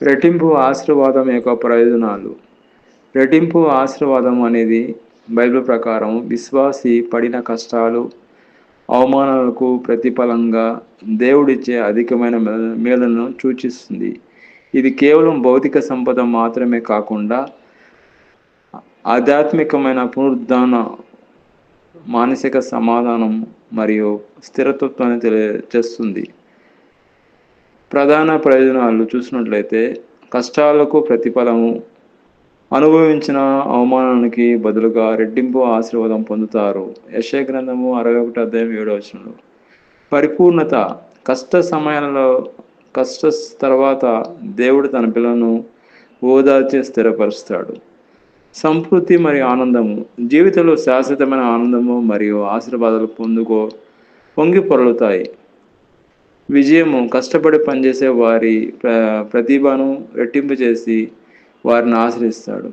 రెట్టింపు ఆశీర్వాదం యొక్క ప్రయోజనాలు. రెట్టింపు ఆశీర్వాదం అనేది బైబిల్ ప్రకారం విశ్వాసి పడిన కష్టాలు, అవమానాలకు ప్రతిఫలంగా దేవుడిచ్చే అధికమైన మేలును సూచిస్తుంది. ఇది కేవలం భౌతిక సంపద మాత్రమే కాకుండా ఆధ్యాత్మికమైన పునరుద్ధాన, మానసిక సమాధానం మరియు స్థిరత్వాన్ని తెలియజేస్తుంది. ప్రధాన ప్రయోజనాలు చూసినట్లయితే కష్టాలకు ప్రతిఫలము, అనుభవించిన అవమానానికి బదులుగా రెట్టింపు ఆశీర్వాదం పొందుతారు. యెషయా గ్రంథము 61:7. పరిపూర్ణత. కష్ట సమయాలలో తర్వాత దేవుడు తన పిల్లలను ఓదార్చి స్థిరపరుస్తాడు. సంతృప్తి మరియు ఆనందము. జీవితంలో శాశ్వతమైన ఆనందము మరియు ఆశీర్వాదాలు పొంగి పొరలుతాయి. విజయము. కష్టపడి పనిచేసే వారి ప్రతిభను రెట్టింపు చేసి వారిని ఆశ్రయిస్తాడు.